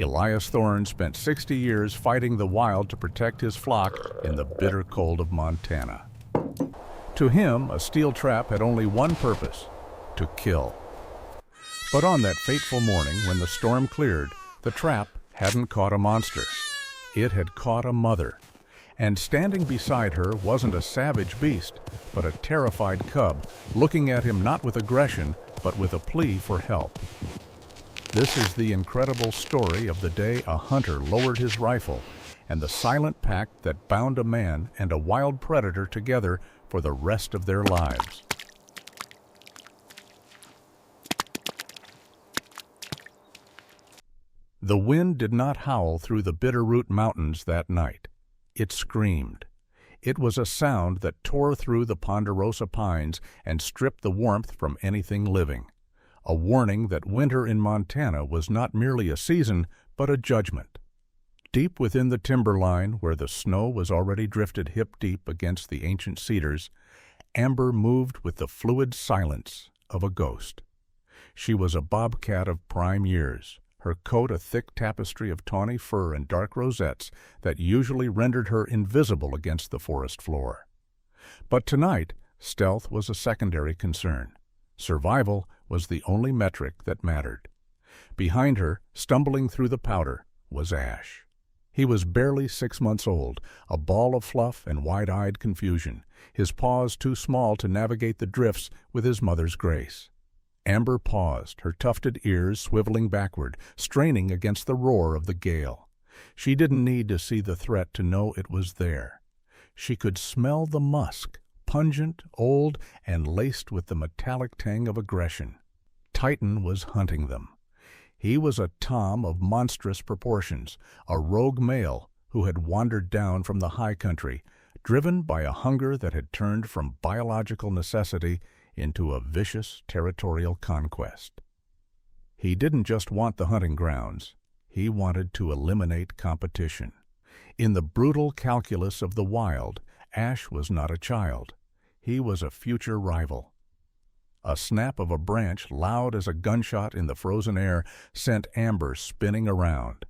Elias Thorne spent 60 years fighting the wild to protect his flock in the bitter cold of Montana. To him, a steel trap had only one purpose: to kill. But on that fateful morning when the storm cleared, the trap hadn't caught a monster. It had caught a mother. And standing beside her wasn't a savage beast, but a terrified cub, looking at him not with aggression, but with a plea for help. This is the incredible story of the day a hunter lowered his rifle, and the silent pact that bound a man and a wild predator together for the rest of their lives. The wind did not howl through the Bitterroot Mountains that night. It screamed. It was a sound that tore through the ponderosa pines and stripped the warmth from anything living. A warning that winter in Montana was not merely a season, but a judgment. Deep within the timberline, where the snow was already drifted hip-deep against the ancient cedars, Amber moved with the fluid silence of a ghost. She was a bobcat of prime years, her coat a thick tapestry of tawny fur and dark rosettes that usually rendered her invisible against the forest floor. But tonight, stealth was a secondary concern. Survival was the only metric that mattered. Behind her, stumbling through the powder, was Ash. He was barely 6 months old, a ball of fluff and wide-eyed confusion, his paws too small to navigate the drifts with his mother's grace. Amber paused, her tufted ears swiveling backward, straining against the roar of the gale. She didn't need to see the threat to know it was there. She could smell the musk, pungent, old, and laced with the metallic tang of aggression. Titan was hunting them. He was a tom of monstrous proportions, a rogue male who had wandered down from the high country, driven by a hunger that had turned from biological necessity into a vicious territorial conquest. He didn't just want the hunting grounds. He wanted to eliminate competition. In the brutal calculus of the wild, Ash was not a child. He was a future rival. A snap of a branch, loud as a gunshot in the frozen air, sent Amber spinning around.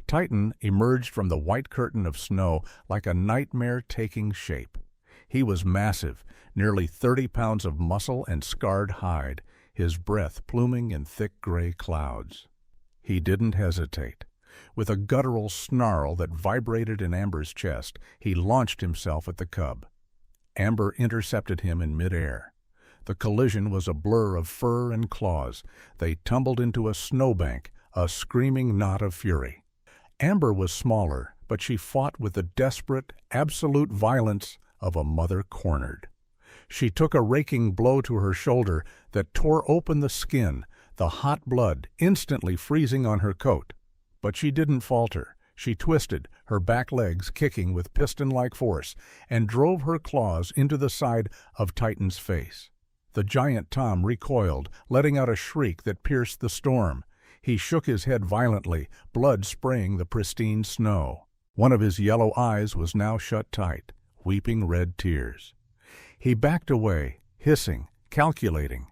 Titan emerged from the white curtain of snow like a nightmare taking shape. He was massive, nearly 30 pounds of muscle and scarred hide, his breath pluming in thick gray clouds. He didn't hesitate. With a guttural snarl that vibrated in Amber's chest, he launched himself at the cub. Amber intercepted him in midair. The collision was a blur of fur and claws. They tumbled into a snowbank, a screaming knot of fury. Amber was smaller, but she fought with the desperate, absolute violence of a mother cornered. She took a raking blow to her shoulder that tore open the skin, the hot blood instantly freezing on her coat. But she didn't falter. She twisted, her back legs kicking with piston-like force, and drove her claws into the side of Titan's face. The giant tom recoiled, letting out a shriek that pierced the storm. He shook his head violently, blood spraying the pristine snow. One of his yellow eyes was now shut tight, weeping red tears. He backed away, hissing, calculating.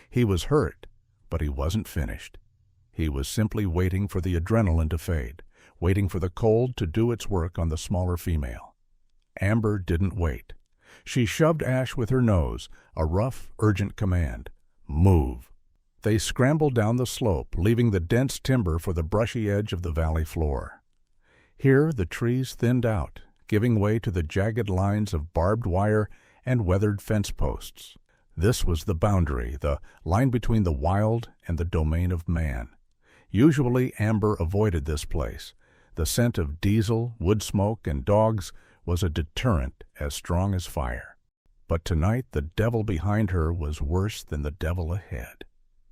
He was hurt, but he wasn't finished. He was simply waiting for the adrenaline to fade, waiting for the cold to do its work on the smaller female. Amber didn't wait. She shoved Ash with her nose, a rough, urgent command. Move. They scrambled down the slope, leaving the dense timber for the brushy edge of the valley floor. Here the trees thinned out, giving way to the jagged lines of barbed wire and weathered fence posts. This was the boundary, the line between the wild and the domain of man. Usually Amber avoided this place. The scent of diesel, wood smoke, and dogs was a deterrent as strong as fire. But tonight the devil behind her was worse than the devil ahead.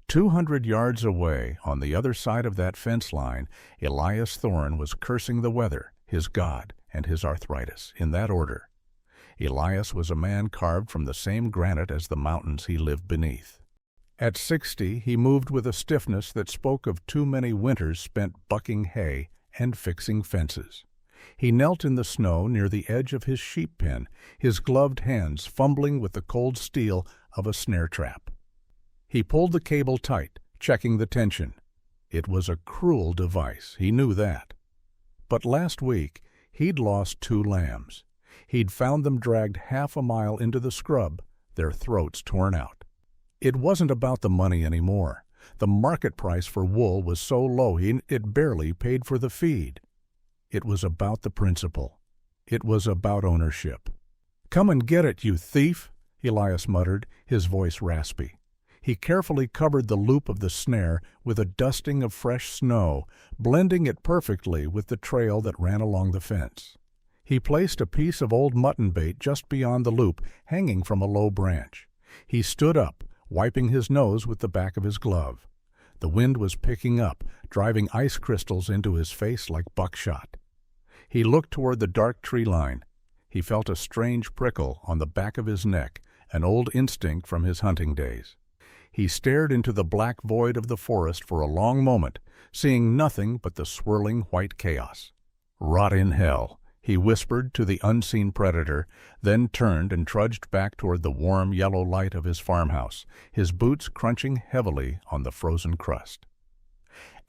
200 yards away, on the other side of that fence line, Elias Thorne was cursing the weather, his god, and his arthritis, in that order. Elias was a man carved from the same granite as the mountains he lived beneath. At 60, he moved with a stiffness that spoke of too many winters spent bucking hay and fixing fences. He knelt in the snow near the edge of his sheep pen, his gloved hands fumbling with the cold steel of a snare trap. He pulled the cable tight, checking the tension. It was a cruel device, he knew that. But last week, he'd lost 2 lambs. He'd found them dragged half a mile into the scrub, their throats torn out. It wasn't about the money anymore. The market price for wool was so low it barely paid for the feed. It was about the principle. It was about ownership. "Come and get it, you thief," Elias muttered, his voice raspy. He carefully covered the loop of the snare with a dusting of fresh snow, blending it perfectly with the trail that ran along the fence. He placed a piece of old mutton bait just beyond the loop, hanging from a low branch. He stood up, wiping his nose with the back of his glove. The wind was picking up, driving ice crystals into his face like buckshot. He looked toward the dark tree line. He felt a strange prickle on the back of his neck, an old instinct from his hunting days. He stared into the black void of the forest for a long moment, seeing nothing but the swirling white chaos. "Rot in hell," he whispered to the unseen predator, then turned and trudged back toward the warm yellow light of his farmhouse, his boots crunching heavily on the frozen crust.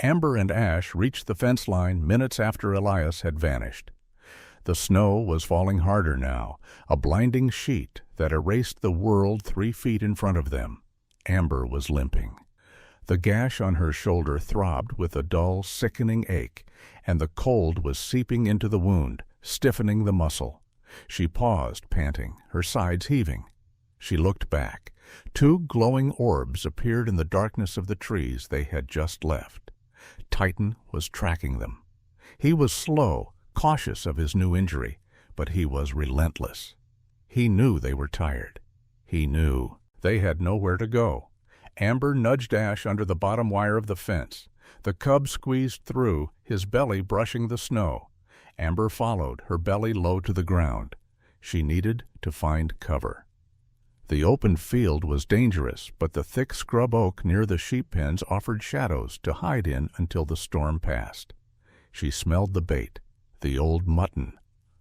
Amber and Ash reached the fence line minutes after Elias had vanished. The snow was falling harder now, a blinding sheet that erased the world 3 feet in front of them. Amber was limping. The gash on her shoulder throbbed with a dull, sickening ache, and the cold was seeping into the wound, stiffening the muscle. She paused, panting, her sides heaving. She looked back. 2 glowing orbs appeared in the darkness of the trees they had just left. Titan was tracking them. He was slow, cautious of his new injury, but he was relentless. He knew they were tired. He knew they had nowhere to go. Amber nudged Ash under the bottom wire of the fence. The cub squeezed through, his belly brushing the snow. Amber followed, her belly low to the ground. She needed to find cover. The open field was dangerous, but the thick scrub oak near the sheep pens offered shadows to hide in until the storm passed. She smelled the bait, the old mutton.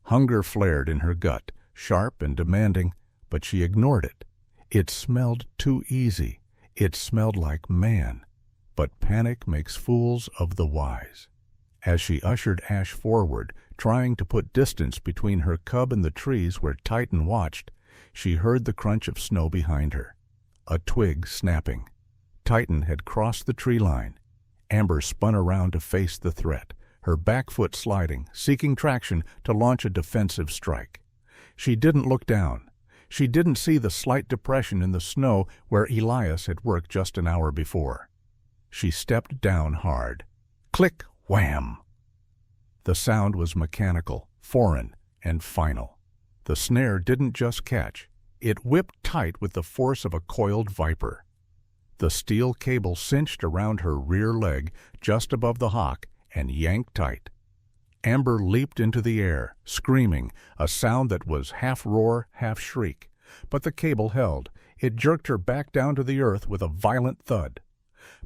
Hunger flared in her gut, sharp and demanding, but she ignored it. It smelled too easy. It smelled like man. But panic makes fools of the wise. As she ushered Ash forward, trying to put distance between her cub and the trees where Titan watched, she heard the crunch of snow behind her. A twig snapping. Titan had crossed the tree line. Amber spun around to face the threat, her back foot sliding, seeking traction to launch a defensive strike. She didn't look down. She didn't see the slight depression in the snow where Elias had worked just an hour before. She stepped down hard. Click, wham! The sound was mechanical, foreign, and final. The snare didn't just catch. It whipped tight with the force of a coiled viper. The steel cable cinched around her rear leg just above the hock and yanked tight. Amber leaped into the air, screaming, a sound that was half roar, half shriek. But the cable held. It jerked her back down to the earth with a violent thud.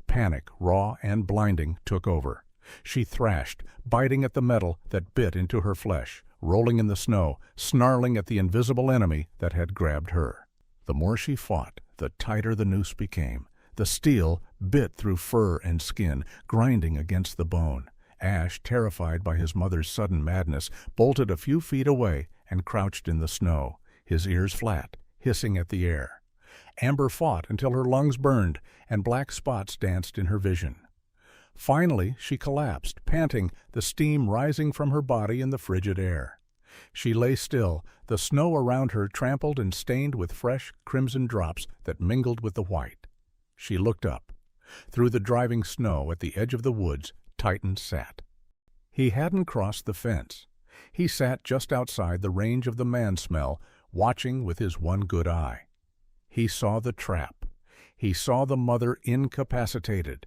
Panic, raw and blinding, took over. She thrashed, biting at the metal that bit into her flesh, rolling in the snow, snarling at the invisible enemy that had grabbed her. The more she fought, the tighter the noose became. The steel bit through fur and skin, grinding against the bone. Ash, terrified by his mother's sudden madness, bolted a few feet away and crouched in the snow, his ears flat, hissing at the air. Amber fought until her lungs burned and black spots danced in her vision. Finally, she collapsed, panting, the steam rising from her body in the frigid air. She lay still, the snow around her trampled and stained with fresh, crimson drops that mingled with the white. She looked up. Through the driving snow at the edge of the woods, Titan sat. He hadn't crossed the fence. He sat just outside the range of the man smell, watching with his one good eye. He saw the trap. He saw the mother incapacitated.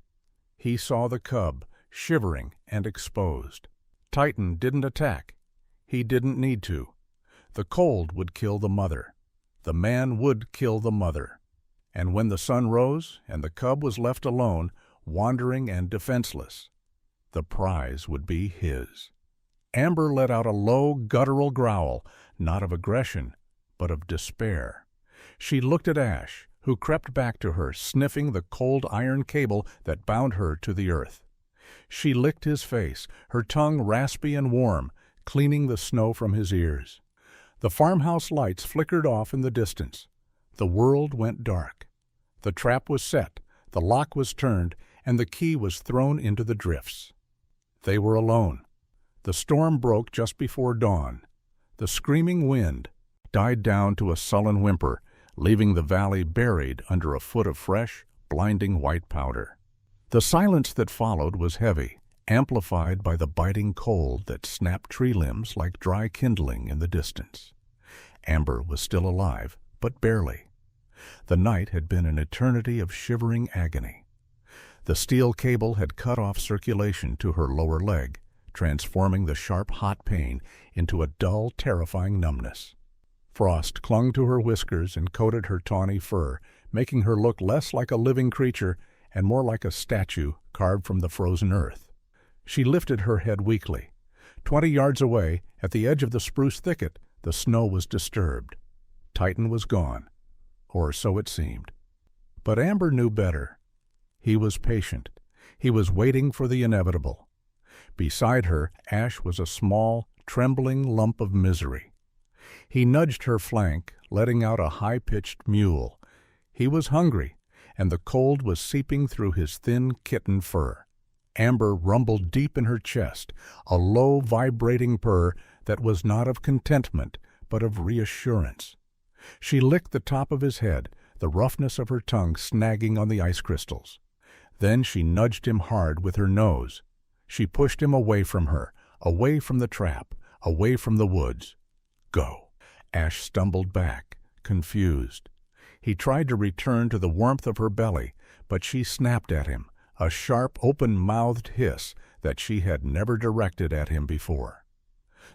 He saw the cub, shivering and exposed. Titan didn't attack. He didn't need to. The cold would kill the mother. The man would kill the mother. And when the sun rose and the cub was left alone, wandering and defenseless, the prize would be his. Amber let out a low, guttural growl, not of aggression, but of despair. She looked at Ash, who crept back to her, sniffing the cold iron cable that bound her to the earth. She licked his face, her tongue raspy and warm, cleaning the snow from his ears. The farmhouse lights flickered off in the distance. The world went dark. The trap was set, the lock was turned, and the key was thrown into the drifts. They were alone. The storm broke just before dawn. The screaming wind died down to a sullen whimper, leaving the valley buried under a foot of fresh, blinding white powder. The silence that followed was heavy, amplified by the biting cold that snapped tree limbs like dry kindling in the distance. Amber was still alive, but barely. The night had been an eternity of shivering agony. The steel cable had cut off circulation to her lower leg, transforming the sharp, hot pain into a dull, terrifying numbness. Frost clung to her whiskers and coated her tawny fur, making her look less like a living creature and more like a statue carved from the frozen earth. She lifted her head weakly. 20 yards away, at the edge of the spruce thicket, the snow was disturbed. Titan was gone, or so it seemed. But Amber knew better. He was patient. He was waiting for the inevitable. Beside her, Ash was a small, trembling lump of misery. He nudged her flank, letting out a high-pitched mewl. He was hungry, and the cold was seeping through his thin kitten fur. Amber rumbled deep in her chest, a low, vibrating purr that was not of contentment, but of reassurance. She licked the top of his head, the roughness of her tongue snagging on the ice crystals. Then she nudged him hard with her nose. She pushed him away from her, away from the trap, away from the woods. Go. Ash stumbled back, confused. He tried to return to the warmth of her belly, but she snapped at him, a sharp, open-mouthed hiss that she had never directed at him before.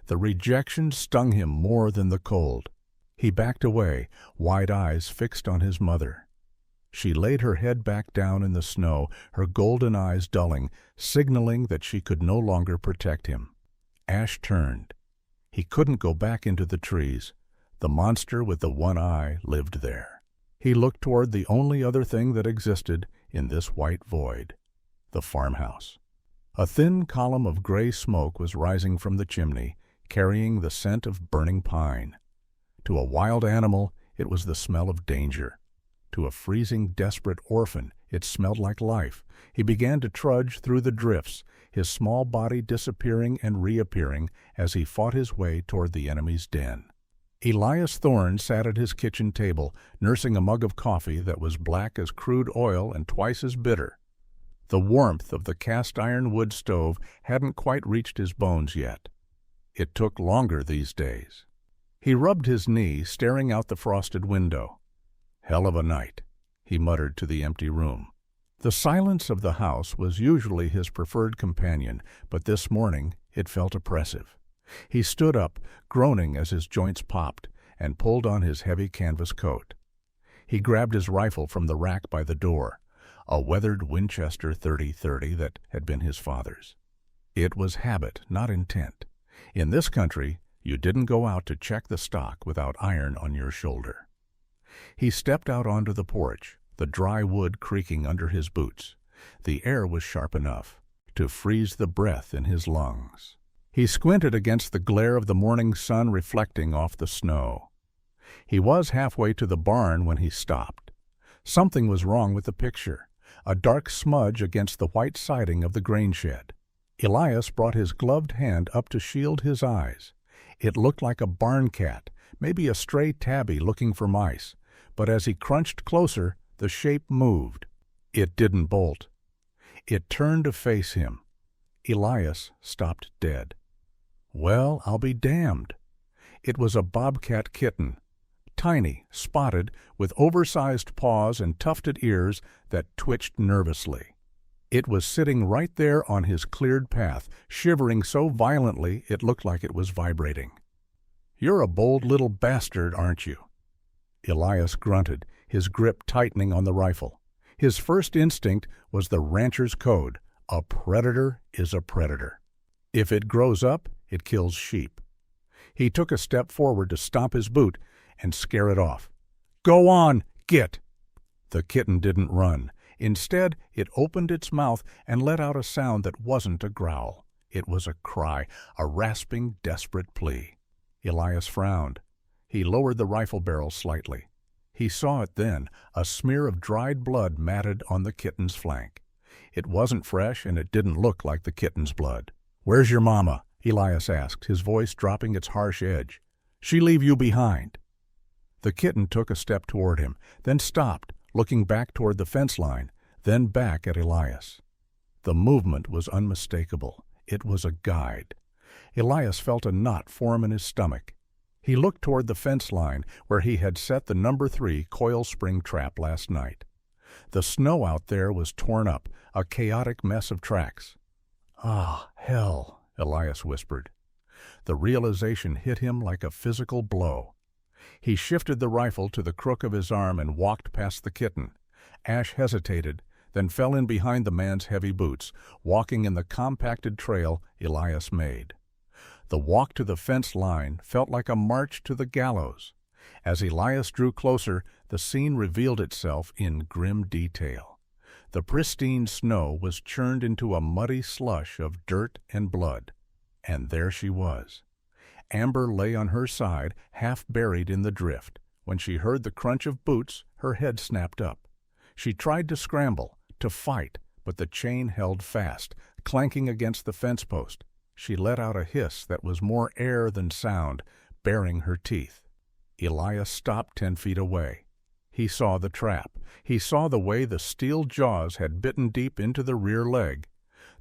The rejection stung him more than the cold. He backed away, wide eyes fixed on his mother. She laid her head back down in the snow, her golden eyes dulling, signaling that she could no longer protect him. Ash turned. He couldn't go back into the trees. The monster with the one eye lived there. He looked toward the only other thing that existed in this white void, the farmhouse. A thin column of gray smoke was rising from the chimney, carrying the scent of burning pine. To a wild animal, it was the smell of danger. To a freezing, desperate orphan, it smelled like life. He began to trudge through the drifts, his small body disappearing and reappearing as he fought his way toward the enemy's den. Elias Thorne sat at his kitchen table, nursing a mug of coffee that was black as crude oil and twice as bitter. The warmth of the cast-iron wood stove hadn't quite reached his bones yet. It took longer these days. He rubbed his knee, staring out the frosted window. "Hell of a night," he muttered to the empty room. The silence of the house was usually his preferred companion, but this morning it felt oppressive. He stood up, groaning as his joints popped, and pulled on his heavy canvas coat. He grabbed his rifle from the rack by the door, a weathered Winchester .30-30 that had been his father's. It was habit, not intent. In this country, you didn't go out to check the stock without iron on your shoulder. He stepped out onto the porch, the dry wood creaking under his boots. The air was sharp enough to freeze the breath in his lungs. He squinted against the glare of the morning sun reflecting off the snow. He was halfway to the barn when he stopped. Something was wrong with the picture, a dark smudge against the white siding of the grain shed. Elias brought his gloved hand up to shield his eyes. It looked like a barn cat, maybe a stray tabby looking for mice, but as he crunched closer, the shape moved. It didn't bolt. It turned to face him. Elias stopped dead. Well, I'll be damned. It was a bobcat kitten, tiny, spotted, with oversized paws and tufted ears that twitched nervously. It was sitting right there on his cleared path, shivering so violently it looked like it was vibrating. "You're a bold little bastard, aren't you?" Elias grunted, his grip tightening on the rifle. His first instinct was the rancher's code: a predator is a predator. If it grows up, it kills sheep. He took a step forward to stomp his boot and scare it off. "Go on, git!" The kitten didn't run. Instead, it opened its mouth and let out a sound that wasn't a growl. It was a cry, a rasping, desperate plea. Elias frowned. He lowered the rifle barrel slightly. He saw it then, a smear of dried blood matted on the kitten's flank. It wasn't fresh, and it didn't look like the kitten's blood. "Where's your mama?" Elias asked, his voice dropping its harsh edge. "She leave you behind?" The kitten took a step toward him, then stopped, looking back toward the fence line, then back at Elias. The movement was unmistakable. It was a guide. Elias felt a knot form in his stomach. He looked toward the fence line where he had set the number 3 coil spring trap last night. The snow out there was torn up, a chaotic mess of tracks. "Ah, hell," Elias whispered. The realization hit him like a physical blow. He shifted the rifle to the crook of his arm and walked past the kitten. Ash hesitated, then fell in behind the man's heavy boots, walking in the compacted trail Elias made. The walk to the fence line felt like a march to the gallows. As Elias drew closer, the scene revealed itself in grim detail. The pristine snow was churned into a muddy slush of dirt and blood. And there she was. Amber lay on her side, half buried in the drift. When she heard the crunch of boots, her head snapped up. She tried to scramble, to fight, but the chain held fast, clanking against the fence post. She let out a hiss that was more air than sound, baring her teeth. Elias stopped 10 feet away. He saw the trap. He saw the way the steel jaws had bitten deep into the rear leg.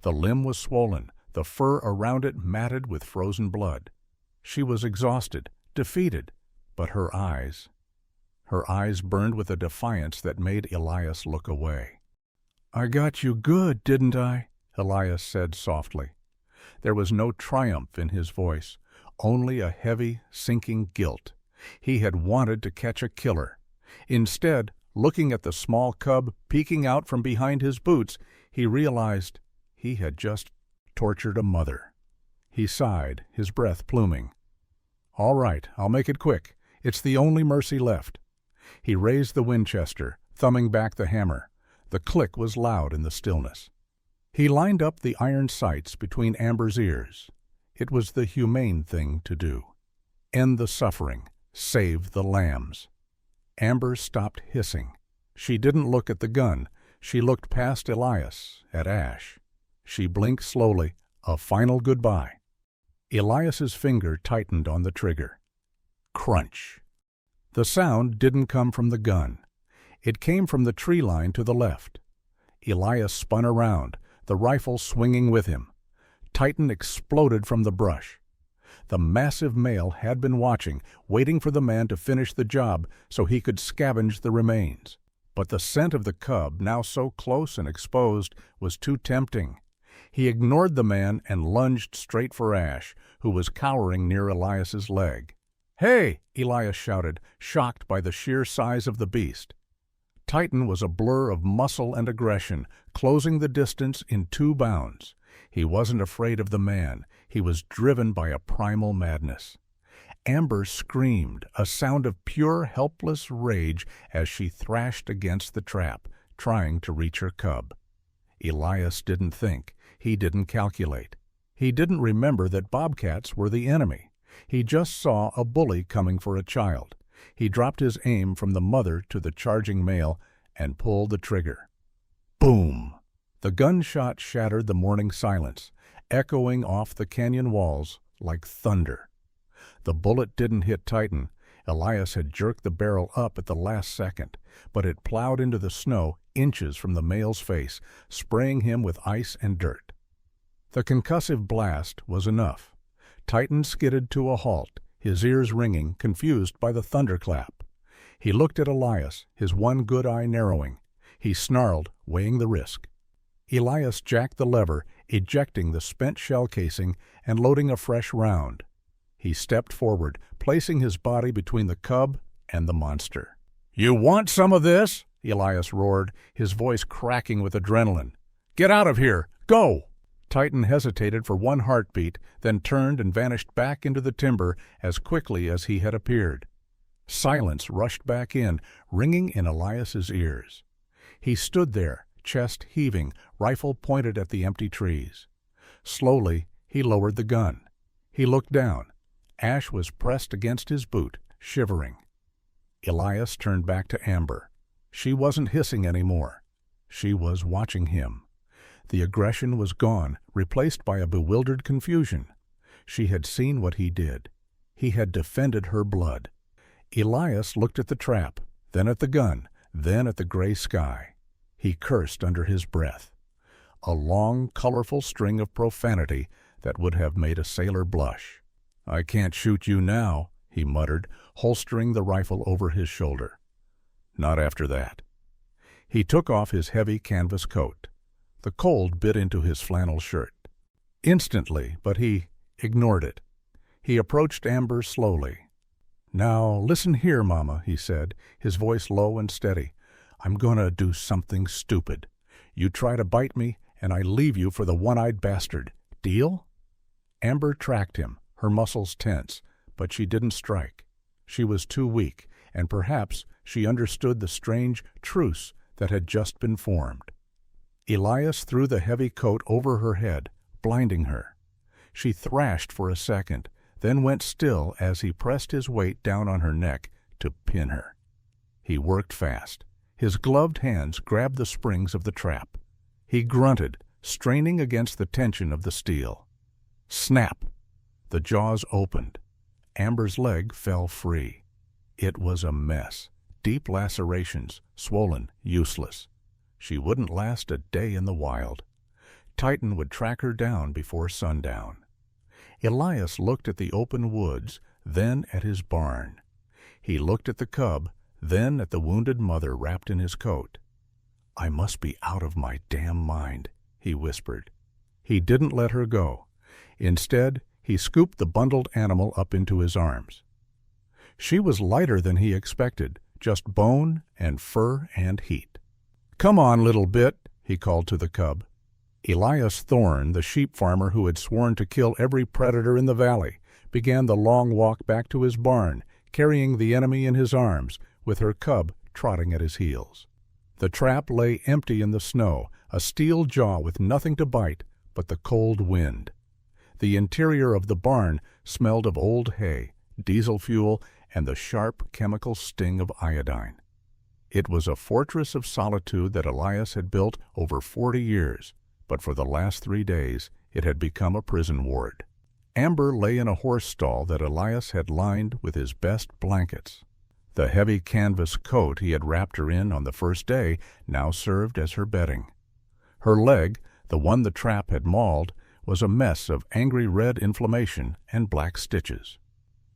The limb was swollen, the fur around it matted with frozen blood. She was exhausted, defeated, but her eyes burned with a defiance that made Elias look away. "I got you good, didn't I?" Elias said softly. There was no triumph in his voice, only a heavy, sinking guilt. He had wanted to catch a killer. Instead, looking at the small cub peeking out from behind his boots, he realized he had just tortured a mother. He sighed, his breath pluming. "All right, I'll make it quick. It's the only mercy left." He raised the Winchester, thumbing back the hammer. The click was loud in the stillness. He lined up the iron sights between Amber's ears. It was the humane thing to do. End the suffering. Save the lambs. Amber stopped hissing. She didn't look at the gun. She looked past Elias, at Ash. She blinked slowly, a final goodbye. Elias's finger tightened on the trigger. Crunch. The sound didn't come from the gun. It came from the tree line to the left. Elias spun around, the rifle swinging with him. Titan exploded from the brush. The massive male had been watching, waiting for the man to finish the job so he could scavenge the remains. But the scent of the cub, now so close and exposed, was too tempting. He ignored the man and lunged straight for Ash, who was cowering near Elias's leg. "Hey!" Elias shouted, shocked by the sheer size of the beast. Titan was a blur of muscle and aggression, closing the distance in 2 bounds. He wasn't afraid of the man. He was driven by a primal madness. Amber screamed, a sound of pure, helpless rage as she thrashed against the trap, trying to reach her cub. Elias didn't think. He didn't calculate. He didn't remember that bobcats were the enemy. He just saw a bully coming for a child. He dropped his aim from the mother to the charging male and pulled the trigger. Boom! The gunshot shattered the morning silence, echoing off the canyon walls like thunder. The bullet didn't hit Titan. Elias had jerked the barrel up at the last second, but it plowed into the snow inches from the male's face, spraying him with ice and dirt. The concussive blast was enough. Titan skidded to a halt, his ears ringing, confused by the thunderclap. He looked at Elias, his one good eye narrowing. He snarled, weighing the risk. Elias jacked the lever, ejecting the spent shell casing and loading a fresh round. He stepped forward, placing his body between the cub and the monster. "You want some of this?" Elias roared, his voice cracking with adrenaline. "Get out of here! Go!" Titan hesitated for one heartbeat, then turned and vanished back into the timber as quickly as he had appeared. Silence rushed back in, ringing in Elias's ears. He stood there, chest heaving, rifle pointed at the empty trees. Slowly, he lowered the gun. He looked down. Ash was pressed against his boot, shivering. Elias turned back to Amber. She wasn't hissing anymore. She was watching him. The aggression was gone, replaced by a bewildered confusion. She had seen what he did. He had defended her blood. Elias looked at the trap, then at the gun, then at the gray sky. He cursed under his breath. A long, colorful string of profanity that would have made a sailor blush. "I can't shoot you now," he muttered, holstering the rifle over his shoulder. "Not after that." He took off his heavy canvas coat. The cold bit into his flannel shirt. Instantly, but he ignored it. He approached Amber slowly. "Now, listen here, Mama," he said, his voice low and steady. "I'm gonna do something stupid. You try to bite me, and I leave you for the one-eyed bastard. Deal?" Amber tracked him, her muscles tense, but she didn't strike. She was too weak, and perhaps she understood the strange truce that had just been formed. Elias threw the heavy coat over her head, blinding her. She thrashed for a second, then went still as he pressed his weight down on her neck to pin her. He worked fast. His gloved hands grabbed the springs of the trap. He grunted, straining against the tension of the steel. Snap! The jaws opened. Amber's leg fell free. It was a mess. Deep lacerations, swollen, useless. She wouldn't last a day in the wild. Titan would track her down before sundown. Elias looked at the open woods, then at his barn. He looked at the cub, then at the wounded mother wrapped in his coat. "I must be out of my damn mind," he whispered. He didn't let her go. Instead, he scooped the bundled animal up into his arms. She was lighter than he expected, just bone and fur and heat. "Come on, little bit," he called to the cub. Elias Thorne, the sheep farmer who had sworn to kill every predator in the valley, began the long walk back to his barn, carrying the enemy in his arms, with her cub trotting at his heels. The trap lay empty in the snow, a steel jaw with nothing to bite but the cold wind. The interior of the barn smelled of old hay, diesel fuel, and the sharp chemical sting of iodine. It was a fortress of solitude that Elias had built over 40 years, but for the last 3 days it had become a prison ward. Amber lay in a horse stall that Elias had lined with his best blankets. The heavy canvas coat he had wrapped her in on the first day now served as her bedding. Her leg, the one the trap had mauled, was a mess of angry red inflammation and black stitches.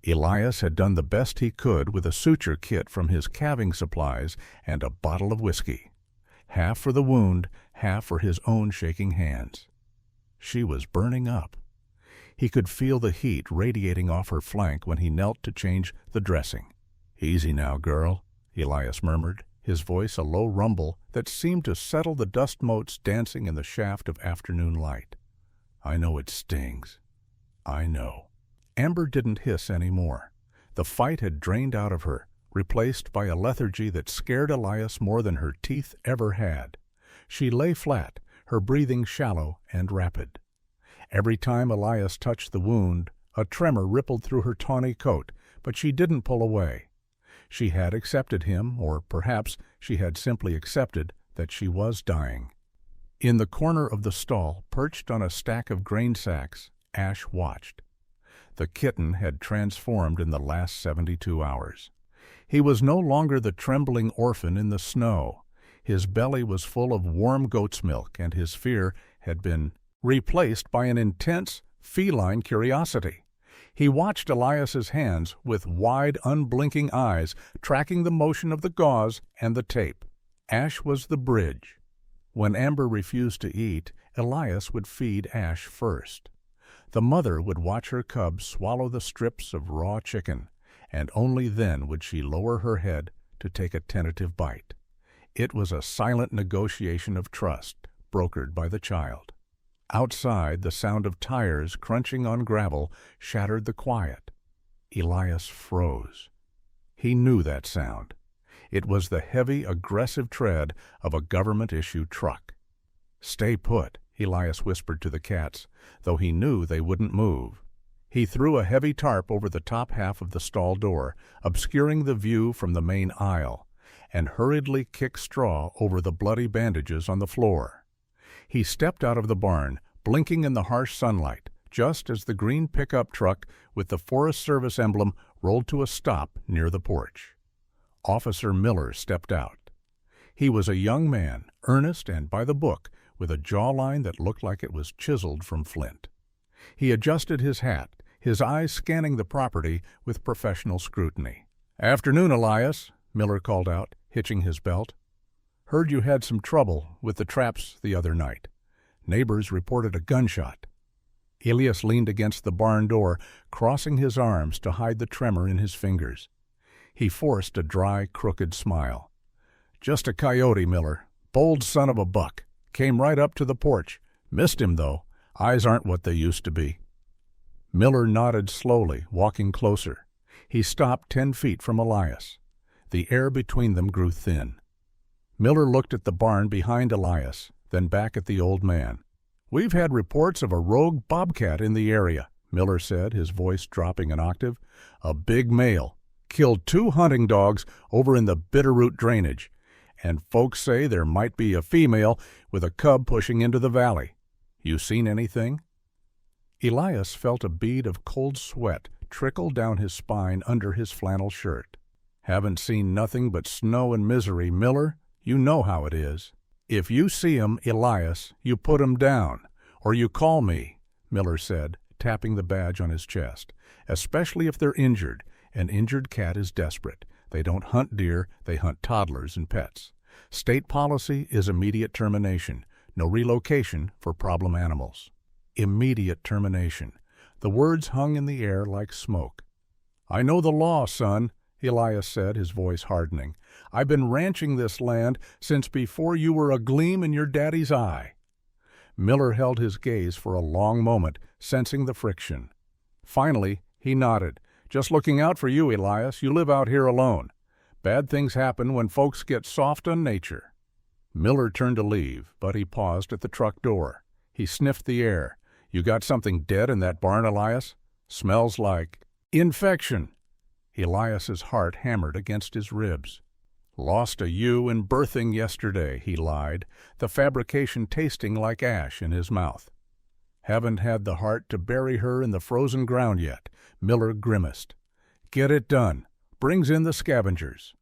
Elias had done the best he could with a suture kit from his calving supplies and a bottle of whiskey. Half for the wound, half for his own shaking hands. She was burning up. He could feel the heat radiating off her flank when he knelt to change the dressing. "Easy now, girl," Elias murmured, his voice a low rumble that seemed to settle the dust motes dancing in the shaft of afternoon light. "I know it stings. I know." Amber didn't hiss anymore. The fight had drained out of her, replaced by a lethargy that scared Elias more than her teeth ever had. She lay flat, her breathing shallow and rapid. Every time Elias touched the wound, a tremor rippled through her tawny coat, but she didn't pull away. She had accepted him, or perhaps she had simply accepted that she was dying. In the corner of the stall, perched on a stack of grain sacks, Ash watched. The kitten had transformed in the last 72 hours. He was no longer the trembling orphan in the snow. His belly was full of warm goat's milk, and his fear had been replaced by an intense, feline curiosity. He watched Elias's hands with wide, unblinking eyes, tracking the motion of the gauze and the tape. Ash was the bridge. When Amber refused to eat, Elias would feed Ash first. The mother would watch her cub swallow the strips of raw chicken, and only then would she lower her head to take a tentative bite. It was a silent negotiation of trust, brokered by the child. Outside, the sound of tires crunching on gravel shattered the quiet. Elias froze. He knew that sound. It was the heavy, aggressive tread of a government-issued truck. "Stay put," Elias whispered to the cats, though he knew they wouldn't move. He threw a heavy tarp over the top half of the stall door, obscuring the view from the main aisle, and hurriedly kicked straw over the bloody bandages on the floor. He stepped out of the barn, blinking in the harsh sunlight, just as the green pickup truck with the Forest Service emblem rolled to a stop near the porch. Officer Miller stepped out. He was a young man, earnest and by the book, with a jawline that looked like it was chiseled from flint. He adjusted his hat, his eyes scanning the property with professional scrutiny. "Afternoon, Elias," Miller called out, hitching his belt. "Heard you had some trouble with the traps the other night. Neighbors reported a gunshot." Elias leaned against the barn door, crossing his arms to hide the tremor in his fingers. He forced a dry, crooked smile. "Just a coyote, Miller. Bold son of a buck. Came right up to the porch. Missed him, though. Eyes aren't what they used to be." Miller nodded slowly, walking closer. He stopped 10 feet from Elias. The air between them grew thin. Miller looked at the barn behind Elias, then back at the old man. "We've had reports of a rogue bobcat in the area," Miller said, his voice dropping an octave. "A big male. Killed 2 hunting dogs over in the Bitterroot drainage, and folks say there might be a female with a cub pushing into the valley. You seen anything?" Elias felt a bead of cold sweat trickle down his spine under his flannel shirt. "Haven't seen nothing but snow and misery, Miller. You know how it is. If you see 'em, Elias, you put 'em down, or you call me," Miller said, tapping the badge on his chest. "Especially if they're injured. An injured cat is desperate. They don't hunt deer, they hunt toddlers and pets. State policy is immediate termination. No relocation for problem animals." Immediate termination. The words hung in the air like smoke. "I know the law, son," Elias said, his voice hardening. "I've been ranching this land since before you were a gleam in your daddy's eye." Miller held his gaze for a long moment, sensing the friction. Finally, he nodded. "Just looking out for you, Elias. You live out here alone. Bad things happen when folks get soft on nature." Miller turned to leave, but he paused at the truck door. He sniffed the air. "You got something dead in that barn, Elias? Smells like infection." Elias's heart hammered against his ribs. "Lost a ewe in birthing yesterday," he lied, the fabrication tasting like ash in his mouth. "Haven't had the heart to bury her in the frozen ground yet," Miller grimaced. "Get it done. Brings in the scavengers."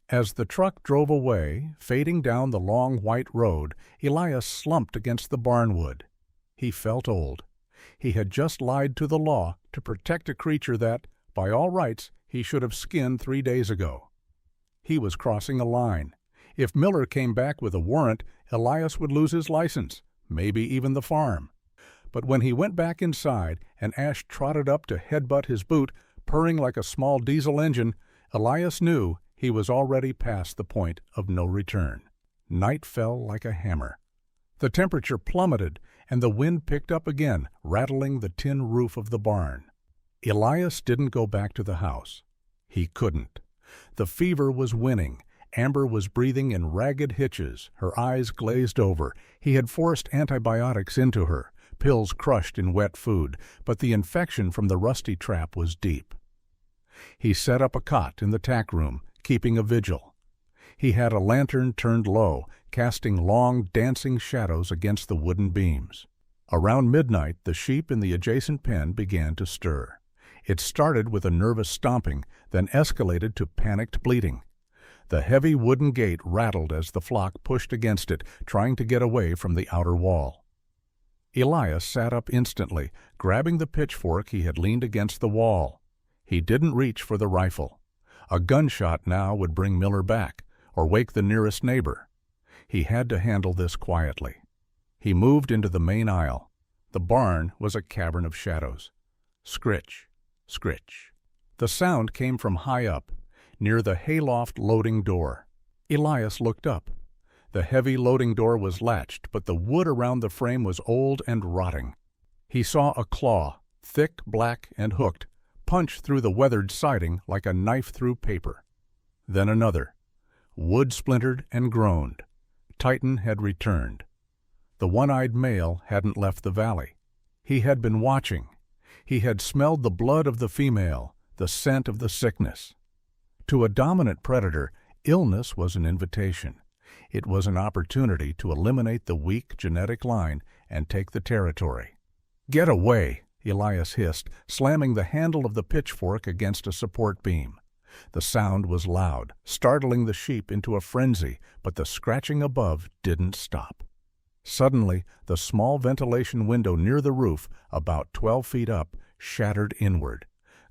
As the truck drove away, fading down the long white road, Elias slumped against the barnwood. He felt old. He had just lied to the law to protect a creature that, by all rights, he should have skinned 3 days ago. He was crossing a line. If Miller came back with a warrant, Elias would lose his license, maybe even the farm. But when he went back inside and Ash trotted up to headbutt his boot, purring like a small diesel engine, Elias knew he was already past the point of no return. Night fell like a hammer. The temperature plummeted, and the wind picked up again, rattling the tin roof of the barn. Elias didn't go back to the house. He couldn't. The fever was winning. Amber was breathing in ragged hitches, her eyes glazed over. He had forced antibiotics into her, pills crushed in wet food, but the infection from the rusty trap was deep. He set up a cot in the tack room, keeping a vigil. He had a lantern turned low, casting long, dancing shadows against the wooden beams. Around midnight, the sheep in the adjacent pen began to stir. It started with a nervous stomping, then escalated to panicked bleating. The heavy wooden gate rattled as the flock pushed against it, trying to get away from the outer wall. Elias sat up instantly, grabbing the pitchfork he had leaned against the wall. He didn't reach for the rifle. A gunshot now would bring Miller back, or wake the nearest neighbor. He had to handle this quietly. He moved into the main aisle. The barn was a cavern of shadows. Scritch, scritch. The sound came from high up, near the hayloft loading door. Elias looked up. The heavy loading door was latched, but the wood around the frame was old and rotting. He saw a claw, thick, black, and hooked, punch through the weathered siding like a knife through paper. Then another. Wood splintered and groaned. Titan had returned. The one-eyed male hadn't left the valley. He had been watching. He had smelled the blood of the female, the scent of the sickness. To a dominant predator, illness was an invitation. It was an opportunity to eliminate the weak genetic line and take the territory. "Get away!" Elias hissed, slamming the handle of the pitchfork against a support beam. The sound was loud, startling the sheep into a frenzy, but the scratching above didn't stop. Suddenly, the small ventilation window near the roof, about 12 feet up, shattered inward.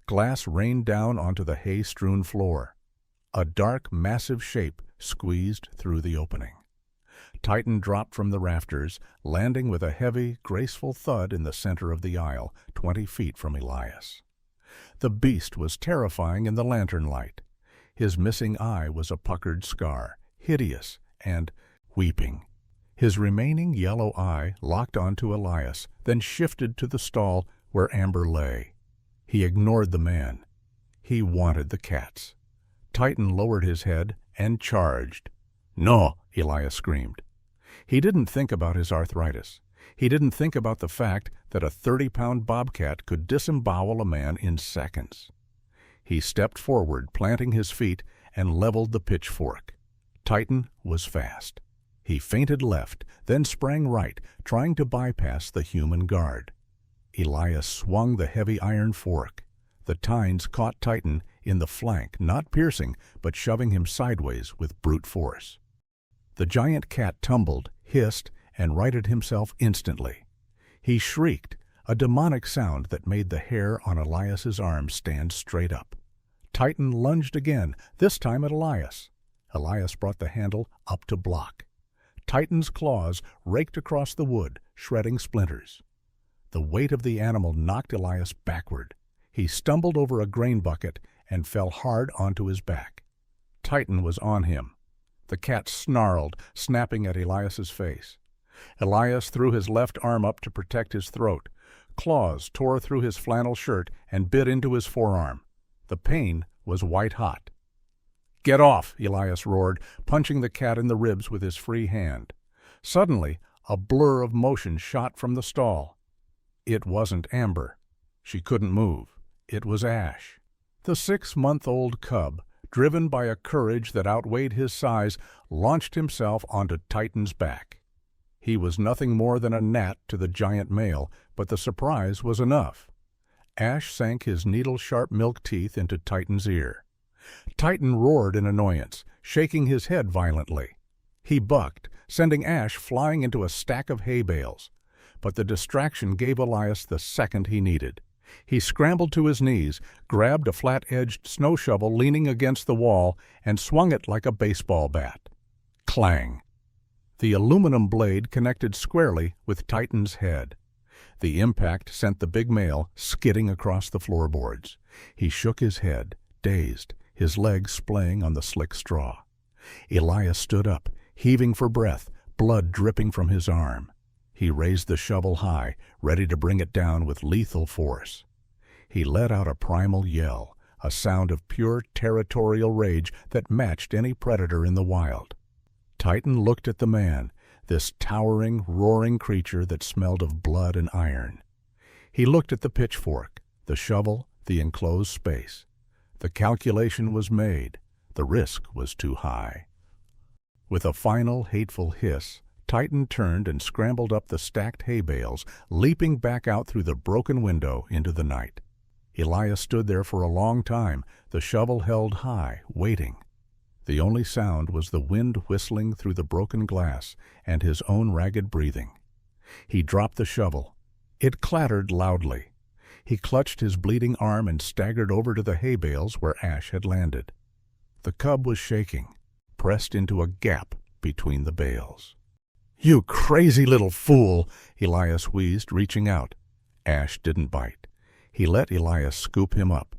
Glass rained down onto the hay-strewn floor. A dark, massive shape squeezed through the opening. Titan dropped from the rafters, landing with a heavy, graceful thud in the center of the aisle, 20 feet from Elias. The beast was terrifying in the lantern light. His missing eye was a puckered scar, hideous and weeping. His remaining yellow eye locked onto Elias, then shifted to the stall where Amber lay. He ignored the man. He wanted the cats. Titan lowered his head and charged. "No!" Elias screamed. He didn't think about his arthritis. He didn't think about the fact that a 30-pound bobcat could disembowel a man in seconds. He stepped forward, planting his feet, and leveled the pitchfork. Titan was fast. He feinted left, then sprang right, trying to bypass the human guard. Elias swung the heavy iron fork. The tines caught Titan in the flank, not piercing, but shoving him sideways with brute force. The giant cat tumbled, hissed, and righted himself instantly. He shrieked, a demonic sound that made the hair on Elias's arm stand straight up. Titan lunged again, this time at Elias. Elias brought the handle up to block. Titan's claws raked across the wood, shredding splinters. The weight of the animal knocked Elias backward. He stumbled over a grain bucket and fell hard onto his back. Titan was on him. The cat snarled, snapping at Elias's face. Elias threw his left arm up to protect his throat. Claws tore through his flannel shirt and bit into his forearm. The pain was white-hot. "Get off!" Elias roared, punching the cat in the ribs with his free hand. Suddenly, a blur of motion shot from the stall. It wasn't Amber. She couldn't move. It was Ash. The 6-month-old cub, driven by a courage that outweighed his size, launched himself onto Titan's back. He was nothing more than a gnat to the giant male, but the surprise was enough. Ash sank his needle-sharp milk teeth into Titan's ear. Titan roared in annoyance, shaking his head violently. He bucked, sending Ash flying into a stack of hay bales. But the distraction gave Elias the second he needed. He scrambled to his knees, grabbed a flat-edged snow shovel leaning against the wall, and swung it like a baseball bat. Clang! The aluminum blade connected squarely with Titan's head. The impact sent the big male skidding across the floorboards. He shook his head, dazed, his legs splaying on the slick straw. Elias stood up, heaving for breath, blood dripping from his arm. He raised the shovel high, ready to bring it down with lethal force. He let out a primal yell, a sound of pure territorial rage that matched any predator in the wild. Titan looked at the man, this towering, roaring creature that smelled of blood and iron. He looked at the pitchfork, the shovel, the enclosed space. The calculation was made. The risk was too high. With a final hateful hiss, Titan turned and scrambled up the stacked hay bales, leaping back out through the broken window into the night. Elias stood there for a long time, the shovel held high, waiting. The only sound was the wind whistling through the broken glass and his own ragged breathing. He dropped the shovel. It clattered loudly. He clutched his bleeding arm and staggered over to the hay bales where Ash had landed. The cub was shaking, pressed into a gap between the bales. "You crazy little fool!" Elias wheezed, reaching out. Ash didn't bite. He let Elias scoop him up.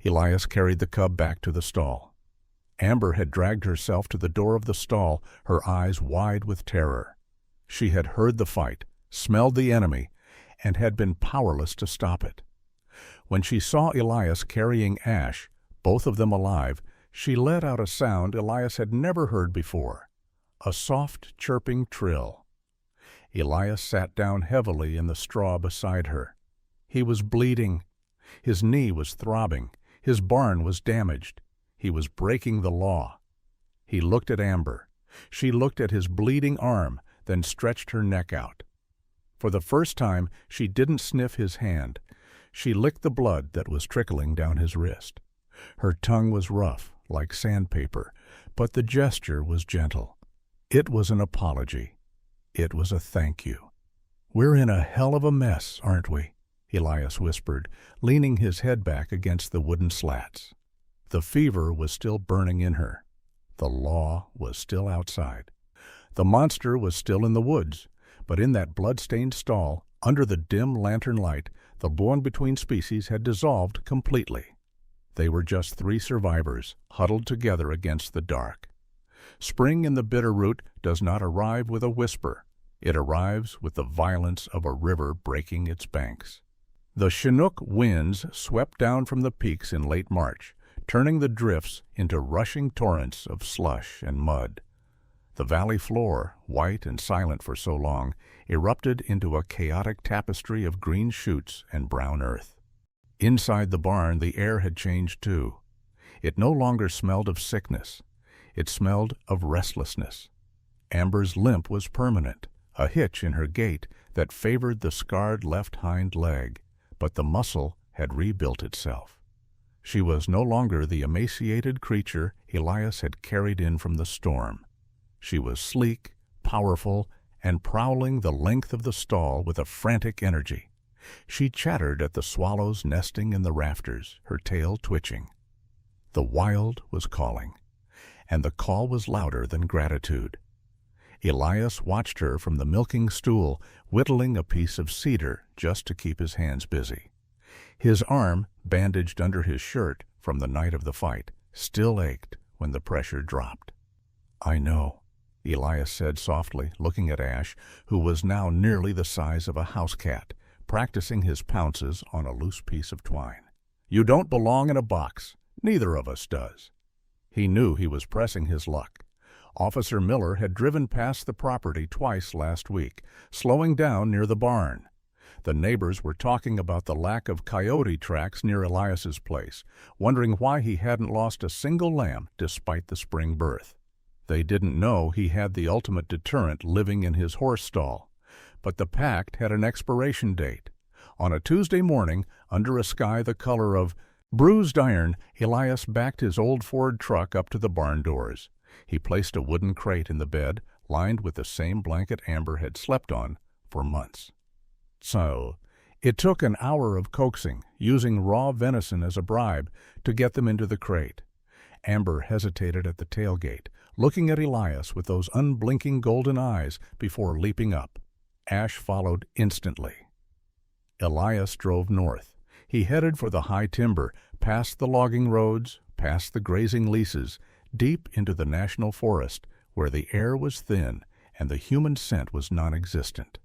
Elias carried the cub back to the stall. Amber had dragged herself to the door of the stall, her eyes wide with terror. She had heard the fight, smelled the enemy, and had been powerless to stop it. When she saw Elias carrying Ash, both of them alive, She let out a sound Elias had never heard before, a soft chirping trill. Elias sat down heavily in the straw beside her. He was bleeding. His knee was throbbing. His barn was damaged. He was breaking the law. He looked at Amber. She looked at his bleeding arm, then stretched her neck out. For the first time, she didn't sniff his hand. She licked the blood that was trickling down his wrist. Her tongue was rough, like sandpaper, but the gesture was gentle. It was an apology. It was a thank you. "We're in a hell of a mess, aren't we?" Elias whispered, leaning his head back against the wooden slats. The fever was still burning in her. The law was still outside. The monster was still in the woods, but in that blood-stained stall, under the dim lantern light, the born-between species had dissolved completely. They were just 3 survivors, huddled together against the dark. Spring in the Bitterroot does not arrive with a whisper. It arrives with the violence of a river breaking its banks. The Chinook winds swept down from the peaks in late March, turning the drifts into rushing torrents of slush and mud. The valley floor, white and silent for so long, erupted into a chaotic tapestry of green shoots and brown earth. Inside the barn, the air had changed too. It no longer smelled of sickness. It smelled of restlessness. Amber's limp was permanent, a hitch in her gait that favored the scarred left hind leg, but the muscle had rebuilt itself. She was no longer the emaciated creature Elias had carried in from the storm. She was sleek, powerful, and prowling the length of the stall with a frantic energy. She chattered at the swallows nesting in the rafters, her tail twitching. The wild was calling, and the call was louder than gratitude. Elias watched her from the milking stool, whittling a piece of cedar just to keep his hands busy. His arm, bandaged under his shirt from the night of the fight, still ached when the pressure dropped. "I know," Elias said softly, looking at Ash, who was now nearly the size of a house cat, practicing his pounces on a loose piece of twine. "You don't belong in a box. Neither of us does." He knew he was pressing his luck. Officer Miller had driven past the property twice last week, slowing down near the barn. The neighbors were talking about the lack of coyote tracks near Elias's place, wondering why he hadn't lost a single lamb despite the spring birth. They didn't know he had the ultimate deterrent living in his horse stall. But the pact had an expiration date. On a Tuesday morning, under a sky the color of bruised iron, Elias backed his old Ford truck up to the barn doors. He placed a wooden crate in the bed, lined with the same blanket Amber had slept on for months. So, it took an hour of coaxing, using raw venison as a bribe, to get them into the crate. Amber hesitated at the tailgate, looking at Elias with those unblinking golden eyes before leaping up. Ash followed instantly. Elias drove north. He headed for the high timber, past the logging roads, past the grazing leases, deep into the national forest, where the air was thin and the human scent was non-existent.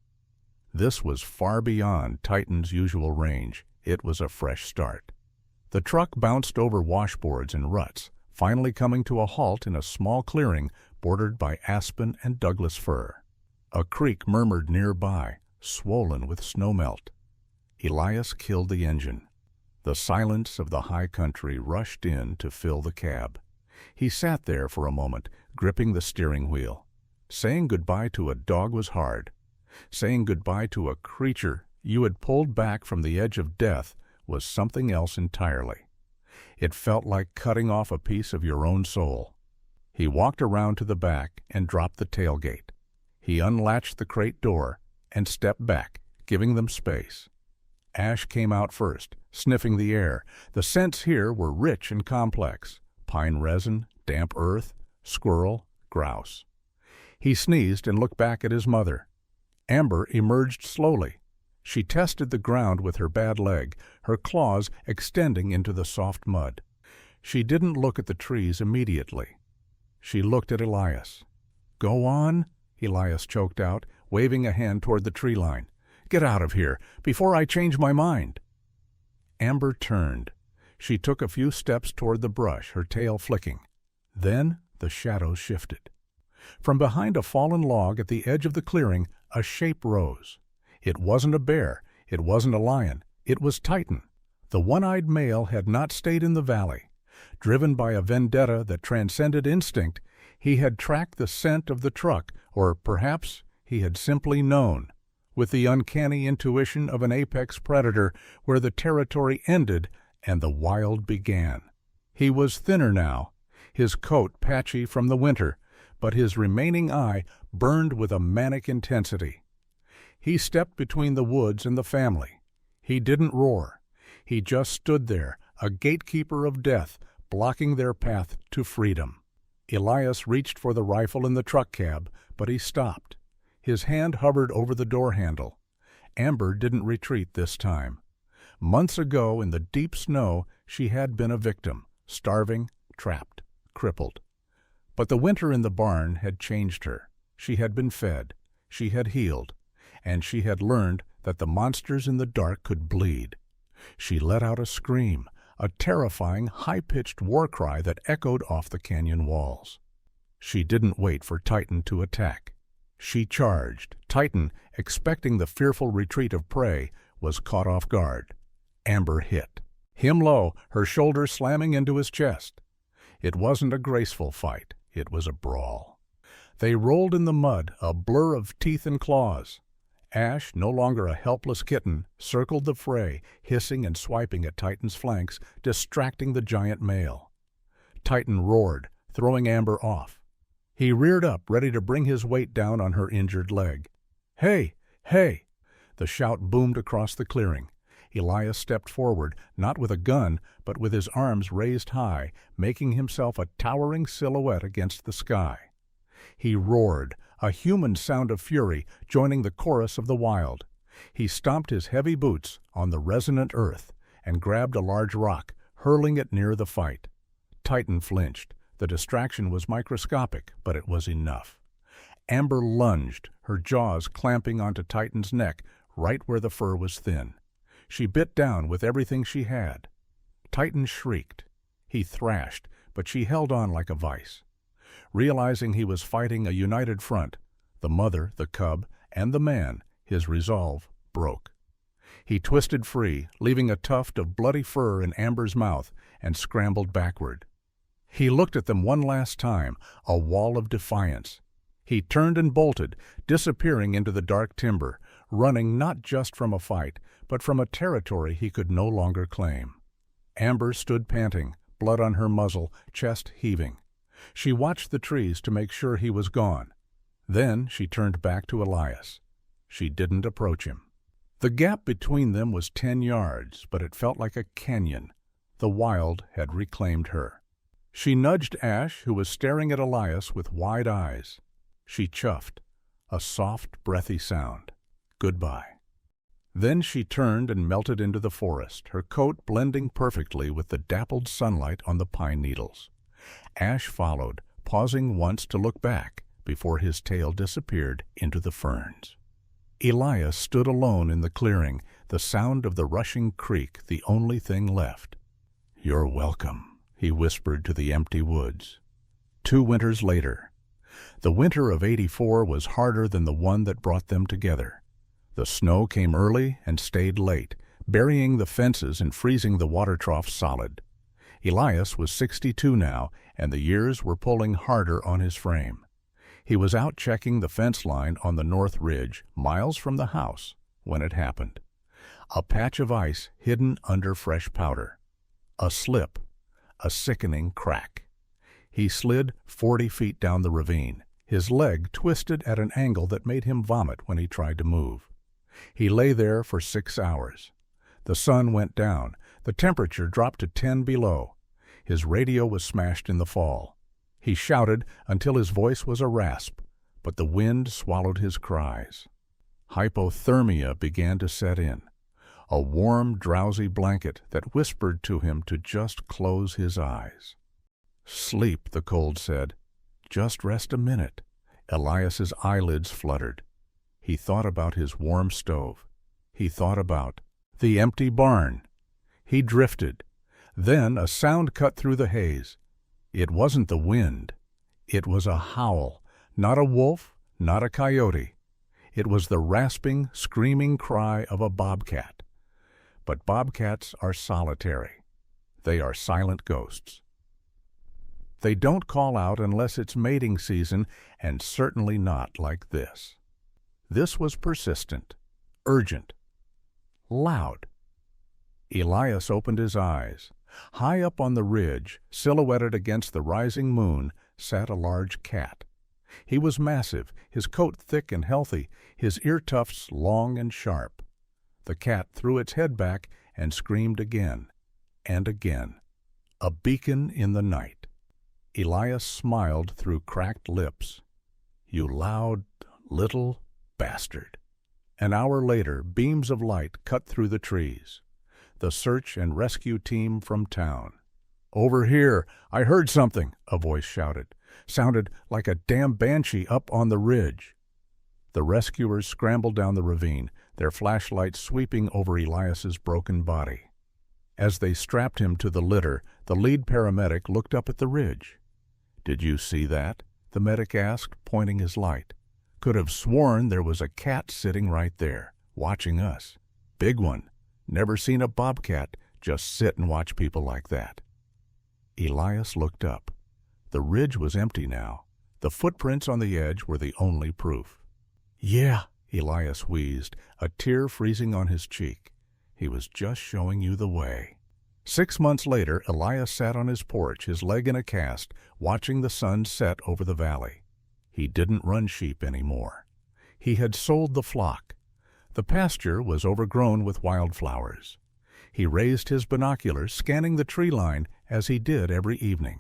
This was far beyond Titan's usual range. It was a fresh start. The truck bounced over washboards and ruts, finally coming to a halt in a small clearing bordered by aspen and Douglas fir. A creek murmured nearby, swollen with snowmelt. Elias killed the engine. The silence of the high country rushed in to fill the cab. He sat there for a moment, gripping the steering wheel. Saying goodbye to a dog was hard. Saying goodbye to a creature you had pulled back from the edge of death was something else entirely. It felt like cutting off a piece of your own soul. He walked around to the back and dropped the tailgate. He unlatched the crate door and stepped back, giving them space. Ash came out first, sniffing the air. The scents here were rich and complex: pine resin, damp earth, squirrel, grouse. He sneezed and looked back at his mother. Amber emerged slowly. She tested the ground with her bad leg, her claws extending into the soft mud. She didn't look at the trees immediately. She looked at Elias. "Go on," Elias choked out, waving a hand toward the tree line. "Get out of here, before I change my mind." Amber turned. She took a few steps toward the brush, her tail flicking. Then the shadows shifted. From behind a fallen log at the edge of the clearing, a shape rose. It wasn't a bear, it wasn't a lion, it was Titan. The one-eyed male had not stayed in the valley. Driven by a vendetta that transcended instinct, he had tracked the scent of the truck, or perhaps he had simply known, with the uncanny intuition of an apex predator where the territory ended and the wild began. He was thinner now, his coat patchy from the winter, but his remaining eye burned with a manic intensity. He stepped between the woods and the family. He didn't roar. He just stood there, a gatekeeper of death, blocking their path to freedom. Elias reached for the rifle in the truck cab, but he stopped. His hand hovered over the door handle. Amber didn't retreat this time. Months ago, in the deep snow, she had been a victim, starving, trapped, crippled. But the winter in the barn had changed her. She had been fed, she had healed, and she had learned that the monsters in the dark could bleed. She let out a scream, a terrifying, high-pitched war cry that echoed off the canyon walls. She didn't wait for Titan to attack. She charged. Titan, expecting the fearful retreat of prey, was caught off guard. Amber hit. Him low, her shoulder slamming into his chest. It wasn't a graceful fight. It was a brawl. They rolled in the mud, a blur of teeth and claws. Ash, no longer a helpless kitten, circled the fray, hissing and swiping at Titan's flanks, distracting the giant male. Titan roared, throwing Amber off. He reared up, ready to bring his weight down on her injured leg. "Hey! Hey!" The shout boomed across the clearing. Elias stepped forward, not with a gun, but with his arms raised high, making himself a towering silhouette against the sky. He roared, a human sound of fury, joining the chorus of the wild. He stomped his heavy boots on the resonant earth and grabbed a large rock, hurling it near the fight. Titan flinched. The distraction was microscopic, but it was enough. Amber lunged, her jaws clamping onto Titan's neck, right where the fur was thin. She bit down with everything she had. Titan shrieked. He thrashed, but she held on like a vice. Realizing he was fighting a united front, the mother, the cub, and the man, his resolve broke. He twisted free, leaving a tuft of bloody fur in Amber's mouth, and scrambled backward. He looked at them one last time, a wall of defiance. He turned and bolted, disappearing into the dark timber, running not just from a fight, but from a territory he could no longer claim. Amber stood panting, blood on her muzzle, chest heaving. She watched the trees to make sure he was gone. Then she turned back to Elias. She didn't approach him. The gap between them was 10 yards, but it felt like a canyon. The wild had reclaimed her. She nudged Ash, who was staring at Elias with wide eyes. She chuffed, a soft, breathy sound. Goodbye. Then she turned and melted into the forest, her coat blending perfectly with the dappled sunlight on the pine needles. Ash followed, pausing once to look back before his tail disappeared into the ferns. Elias stood alone in the clearing, the sound of the rushing creek the only thing left. "You're welcome," he whispered to the empty woods. 2 winters later. The winter of '84 was harder than the one that brought them together. The snow came early and stayed late, burying the fences and freezing the water troughs solid. Elias was 62 now, and the years were pulling harder on his frame. He was out checking the fence line on the north ridge, miles from the house, when it happened. A patch of ice hidden under fresh powder. A slip. A sickening crack. He slid 40 feet down the ravine, his leg twisted at an angle that made him vomit when he tried to move. He lay there for 6 hours. The sun went down. The temperature dropped to 10 below. His radio was smashed in the fall. He shouted until his voice was a rasp, but the wind swallowed his cries. Hypothermia began to set in, a warm, drowsy blanket that whispered to him to just close his eyes. "Sleep," the cold said. "Just rest a minute." Elias's eyelids fluttered. He thought about his warm stove. He thought about the empty barn. He drifted. Then a sound cut through the haze. It wasn't the wind. It was a howl, not a wolf, not a coyote. It was the rasping, screaming cry of a bobcat. But bobcats are solitary. They are silent ghosts. They don't call out unless it's mating season, and certainly not like this. This was persistent, urgent, loud. Elias opened his eyes. High up on the ridge, silhouetted against the rising moon, sat a large cat. He was massive, his coat thick and healthy, his ear tufts long and sharp. The cat threw its head back and screamed again and again. A beacon in the night. Elias smiled through cracked lips. "You loud, little bastard." An hour later, beams of light cut through the trees. The search and rescue team from town. "Over here! I heard something!" a voice shouted. Sounded like a damn banshee up on the ridge. The rescuers scrambled down the ravine, their flashlights sweeping over Elias's broken body. As they strapped him to the litter, the lead paramedic looked up at the ridge. "Did you see that?" the medic asked, pointing his light. "Could have sworn there was a cat sitting right there, watching us. Big one. Never seen a bobcat just sit and watch people like that." Elias looked up. The ridge was empty now. The footprints on the edge were the only proof. "Yeah," Elias wheezed, a tear freezing on his cheek. "He was just showing you the way." 6 months later, Elias sat on his porch, his leg in a cast, watching the sun set over the valley. He didn't run sheep anymore. He had sold the flock. The pasture was overgrown with wildflowers. He raised his binoculars, scanning the tree line as he did every evening.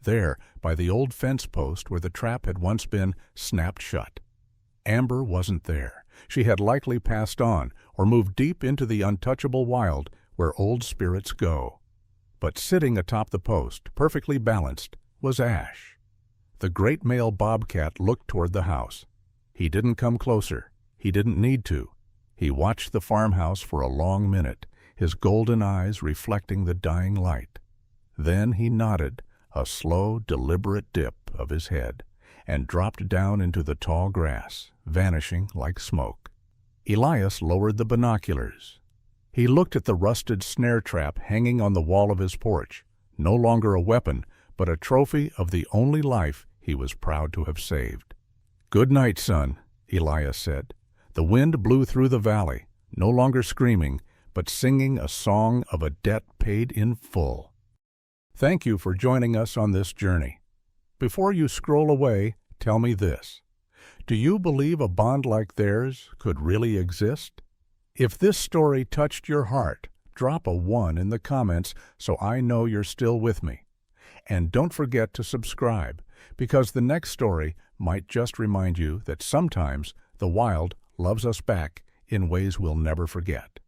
There, by the old fence post where the trap had once been, snapped shut. Amber wasn't there. She had likely passed on or moved deep into the untouchable wild where old spirits go. But sitting atop the post, perfectly balanced, was Ash. The great male bobcat looked toward the house. He didn't come closer. He didn't need to. He watched the farmhouse for a long minute, his golden eyes reflecting the dying light. Then he nodded, a slow, deliberate dip of his head, and dropped down into the tall grass, vanishing like smoke. Elias lowered the binoculars. He looked at the rusted snare trap hanging on the wall of his porch, no longer a weapon, but a trophy of the only life he was proud to have saved. "Good night, son," Elias said. The wind blew through the valley, no longer screaming, but singing a song of a debt paid in full. Thank you for joining us on this journey. Before you scroll away, tell me this. Do you believe a bond like theirs could really exist? If this story touched your heart, drop a 1 in the comments so I know you're still with me. And don't forget to subscribe, because the next story might just remind you that sometimes the wild loves us back in ways we'll never forget.